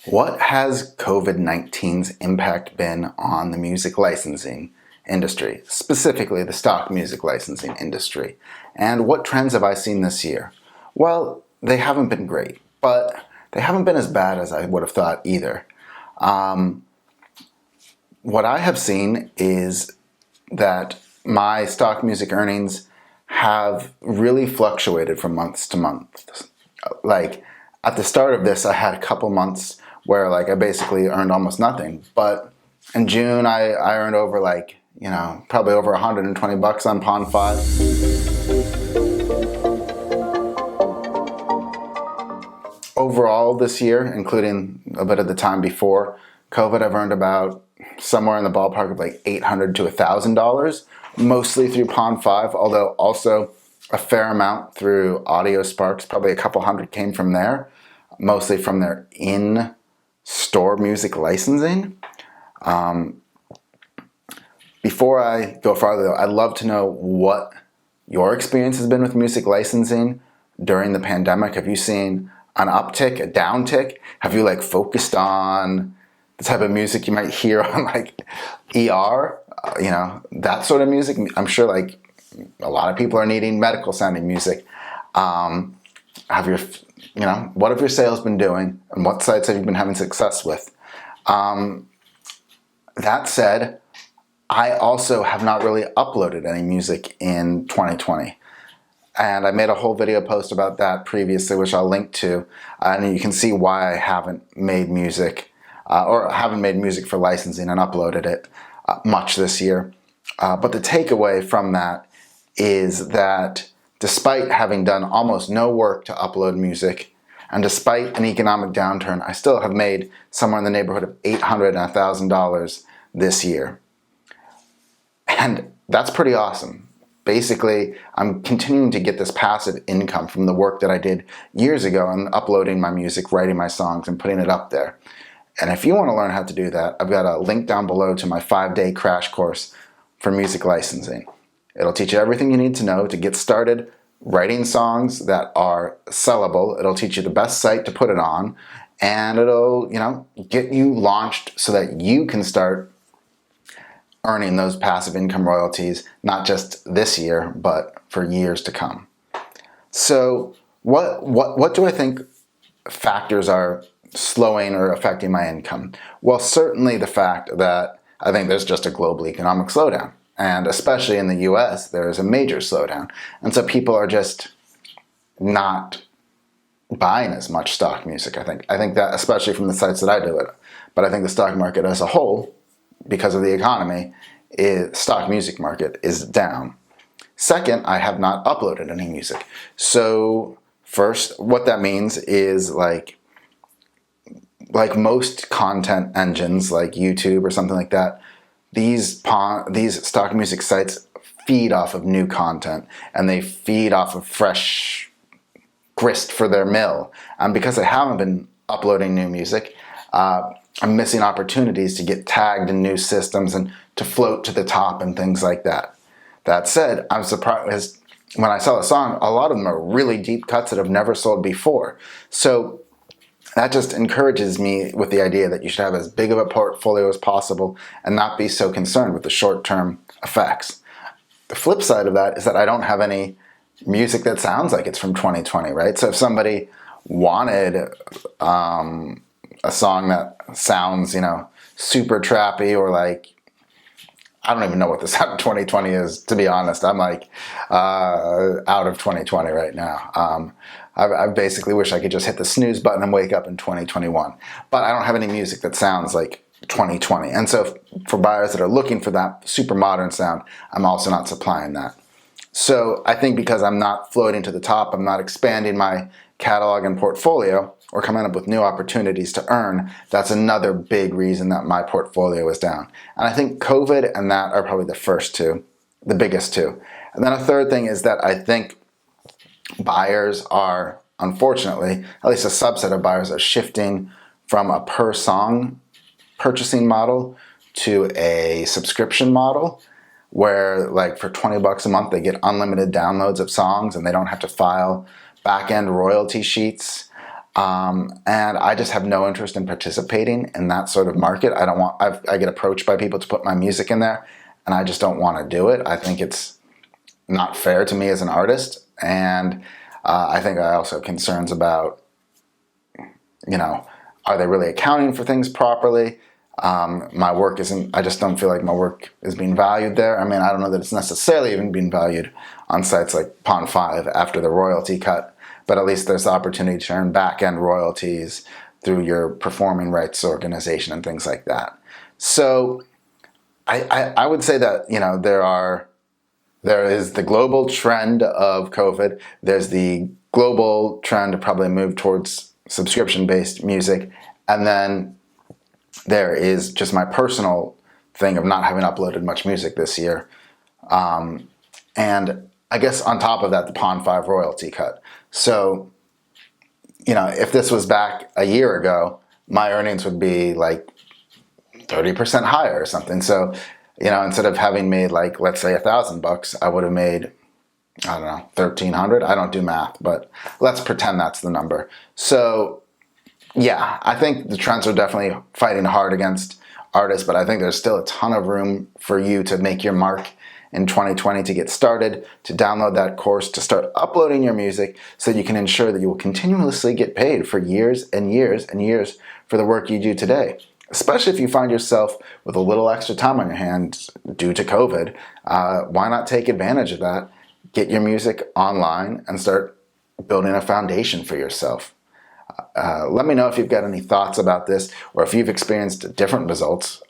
What has COVID-19's impact been on the music licensing industry, specifically the stock music licensing industry? And what trends have I seen this year? Well, they haven't been great, but they haven't been as bad as I would have thought either. What I have seen is that my stock music earnings have really fluctuated from months to months. Like at the start of this, I had a couple months where I basically earned almost nothing. But in June, I earned over probably over $120 on Pond 5. Overall this year, including a bit of the time before COVID, I've earned about somewhere in the ballpark of $800 to $1,000, mostly through Pond 5, although also a fair amount through Audio Sparks. Probably a couple hundred came from there, mostly from their in-store music licensing. Before I go farther though, I'd love to know what your experience has been with music licensing during the pandemic. Have you seen an uptick, a downtick? Have you focused on the type of music you might hear on ER, that sort of music? I'm sure a lot of people are needing medical sounding music. What have your sales been doing, and what sites have you been having success with? That said, I also have not really uploaded any music in 2020. And I made a whole video post about that previously, which I'll link to. And you can see why I haven't made music, or haven't made music for licensing and uploaded it much this year. But the takeaway from that is that despite having done almost no work to upload music, and despite an economic downturn, I still have made somewhere in the neighborhood of $800 and $1,000 this year. And that's pretty awesome. Basically, I'm continuing to get this passive income from the work that I did years ago on uploading my music, writing my songs, and putting it up there. And if you want to learn how to do that, I've got a link down below to my 5-day crash course for music licensing. It'll teach you everything you need to know to get started writing songs that are sellable. It'll teach you the best site to put it on, and it'll, get you launched so that you can start earning those passive income royalties, not just this year, but for years to come. So what do I think factors are slowing or affecting my income? Well, certainly the fact that I think there's just a global economic slowdown. And especially in the US, there is a major slowdown. And so people are just not buying as much stock music, I think. I think that, especially from the sites that I do it. But I think the stock market as a whole, because of the economy, stock music market is down. Second, I have not uploaded any music. So first, what that means is like most content engines like YouTube or something like that, these stock music sites feed off of new content, and they feed off of fresh grist for their mill. And because I haven't been uploading new music, I'm missing opportunities to get tagged in new systems and to float to the top and things like that. That said, I'm surprised when I sell a song, a lot of them are really deep cuts that have never sold before. So that just encourages me with the idea that you should have as big of a portfolio as possible and not be so concerned with the short-term effects. The flip side of that is that I don't have any music that sounds like it's from 2020, right? So if somebody wanted a song that sounds, super trappy, or I don't even know what the sound of 2020 is, to be honest. I'm out of 2020 right now. I basically wish I could just hit the snooze button and wake up in 2021. But I don't have any music that sounds like 2020. And so for buyers that are looking for that super modern sound, I'm also not supplying that. So I think because I'm not floating to the top, I'm not expanding my catalog and portfolio, or coming up with new opportunities to earn, that's another big reason that my portfolio is down. And I think COVID and that are probably the biggest two. And then a third thing is that I think buyers are, unfortunately, at least a subset of buyers are shifting from a per song purchasing model to a subscription model, where for $20 a month they get unlimited downloads of songs and they don't have to file back-end royalty sheets. And I just have no interest in participating in that sort of market. I get approached by people to put my music in there, and I just don't want to do it. I think it's not fair to me as an artist, and I think I also have concerns about, are they really accounting for things properly? My work isn't, I just don't feel like my work is being valued there. I mean, I don't know that it's necessarily even being valued on sites like Pond5 after the royalty cut, but at least there's the opportunity to earn back-end royalties through your performing rights organization and things like that. So I would say that, there is the global trend of COVID. There's the global trend to probably move towards subscription-based music. And then there is just my personal thing of not having uploaded much music this year. And I guess on top of that, the Pond5 royalty cut. So, if this was back a year ago, my earnings would be like 30% higher or something. So, instead of having made like, let's say $1,000, I would have made, I don't know, 1,300. I don't do math, but let's pretend that's the number. So yeah, I think the trends are definitely fighting hard against artists, but I think there's still a ton of room for you to make your mark in 2020, to get started, to download that course, to start uploading your music so you can ensure that you will continuously get paid for years and years and years for the work you do today. Especially if you find yourself with a little extra time on your hands due to COVID, why not take advantage of that, get your music online, and start building a foundation for yourself. Let me know if you've got any thoughts about this, or if you've experienced different results.